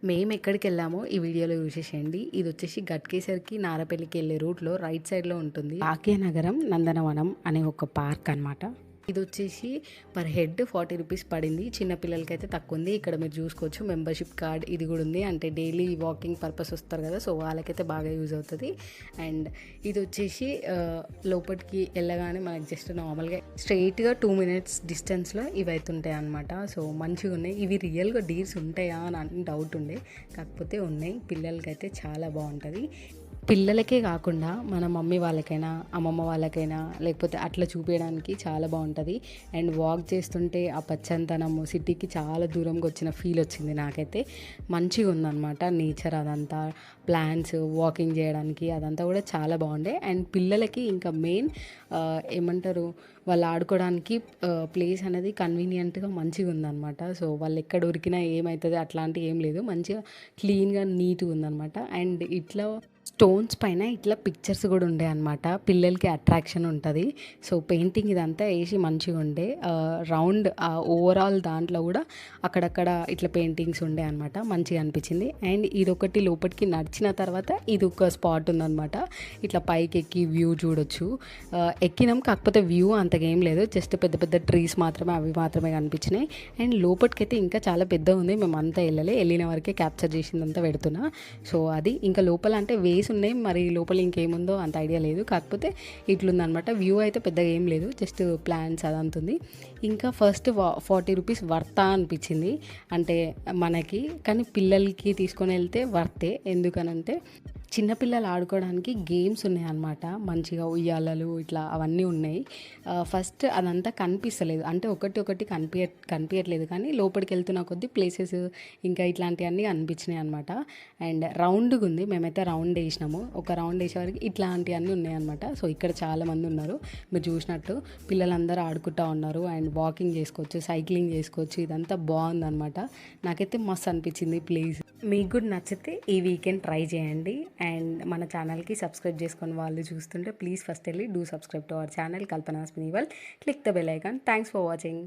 మేము ఎక్కడికెళ్ళామో ఈ వీడియోలో చూసేసేయండి. ఇదొచ్చేసి గట్కేసర్‌కి, నారపల్లికి ఎళ్ళే రూట్‌లో రైట్ సైడ్‌లో ఉంటుంది. భాగ్యనగరం నందనవనం అనే ఒక పార్క్ అనమాట. ఇదొచ్చేసి పర్ హెడ్ 40 రూపీస్ పడింది. చిన్న పిల్లలకైతే తక్కువుంది. ఇక్కడ మీరు చూసుకోవచ్చు మెంబర్‌షిప్ కార్డ్ ఇది కూడా ఉంది. అంటే డైలీ వాకింగ్ పర్పస్ వస్తారు కదా! సో, వాళ్ళకైతే బాగా యూజ్ అవుతది. అండ్ ఇదొచ్చేసి లోపటికి వెళ్ళగానే మనకి జస్ట్ నార్మల్‌గా స్ట్రెయిట్‌గా 2 మినిట్స్ డిస్టెన్స్‌లో ఇవైతుంటాయి అనమాట. సో, మంచిగున్నాయి. ఇవి రియల్‌గా డీర్స్ ఉంటాయా అని డౌట్ ఉండే. కాకపోతే ఉన్నాయి. పిల్లలకైతే చాలా బావుంటది. పిల్లలకే కాకుండా మన మమ్మీ వాళ్ళకైనా, అమ్మమ్మ వాళ్ళకైనా లేకపోతే అట్లా చూపియడానికి చాలా బావుంటది. అండ్ వాక్ చేస్తుంటే ఆ పచ్చనితనము సిటీకి చాలా దూరంగా వచ్చిన ఫీల్ వచ్చింది నాకైతే. మంచిగుందనమాట నేచర్ అదంతా. ప్లాంట్స్, వాకింగ్ చేయడానికి అదంతా కూడా చాలా బాగుండే. అండ్ పిల్లలకి ఇంకా మెయిన్ ఏమంటారు వాళ్ళు ఆడుకోవడానికి ప్లేస్ అనేది కన్వీనియంట్‌గా మంచిగుందనమాట. సో, వాళ్ళు ఎక్కడ ఉరికినా ఏమైతది అట్లాంటివి ఏం లేదు. మంచిగా క్లీన్‌గా, నీట్‌గా ఉందనమాట. అండ్ ఇట్లా స్టోన్స్ పైన ఇట్లా పిక్చర్స్ కూడా ఉండే అనమాట. పిల్లలకి అట్రాక్షన్ ఉంటది. సో, పెయింటింగ్ ఇదంతా ఏసి మంచిగుండే. రౌండ్ ఓవరాల్ దాంట్లో కూడా అక్కడక్కడ ఇట్లా పెయింటింగ్స్ ఉండే అనమాట. మంచిగా అనిపించింది. అండ్ ఇదొకటి లోపటికి నడిచిన తర్వాత ఇదొక స్పాట్ ఉందనమాట. ఇట్లా పైకెక్కి వ్యూ చూడొచ్చు. ఎక్కినాం, కాకపోతే వ్యూ అంతగా ఏం లేదు. జస్ట్ పెద్ద పెద్ద ట్రీస్ మాత్రమే, అవి మాత్రమే కనిపించినాయి. అండ్ లోపటికైతే ఇంకా చాలా పెద్దగా ఉంది. మేము అంతా వెళ్ళిన వరకే క్యాప్చర్ చేసిందంతా పెడుతున్నా. సో, అది ఇంకా లోపల అంటే వేసి ఉన్నాయి. మరి లోపల ఇంకేముందో అంత ఐడియా లేదు. కాకపోతే ఇట్లుందనమాట. వ్యూ అయితే పెద్దగా ఏం లేదు. జస్ట్ ప్లాన్స్ అదంతా ఉంది. ఇంకా ఫస్ట్ 40 రూపీస్ వర్తా అనిపించింది. అంటే మనకి, కానీ పిల్లలకి తీసుకొని వెళ్తే వర్తే. ఎందుకనంటే చిన్నపిల్లలు ఆడుకోవడానికి గేమ్స్ ఉన్నాయన్నమాట. మంచిగా ఉయ్యాలలు ఇట్లా అవన్నీ ఉన్నాయి. ఫస్ట్ అదంతా కనిపిస్తలేదు. అంటే ఒకటి ఒకటి కనిపియట్లేదు, కానీ లోపలికి వెళ్తున్న కొద్దీ ప్లేసెస్ ఇంకా ఇట్లాంటివన్నీ అనిపించినాయి అనమాట. అండ్ రౌండ్గా ఉంది. మేమైతే రౌండ్ వేసినాము. ఒక రౌండ్ వేసేవారికి ఇట్లాంటివన్నీ ఉన్నాయన్నమాట. సో, ఇక్కడ చాలామంది ఉన్నారు. మీరు చూసినట్టు పిల్లలందరూ ఆడుకుంటూ ఉన్నారు. అండ్ వాకింగ్ చేసుకోవచ్చు, సైక్లింగ్ చేసుకోవచ్చు. ఇదంతా బాగుందన్నమాట. నాకైతే మస్తు అనిపించింది ప్లేస్. మీకు కూడా నచ్చితే ఈ వీకెండ్ ట్రై చేయండి. అండ్ మన ఛానల్కి సబ్స్క్రైబ్ చేసుకొని వాళ్ళు చూస్తుంటే ప్లీజ్ ఫస్ట్ వెళ్ళి do subscribe to our channel Kalpana స్పినివల్. Click the bell icon. Thanks for watching.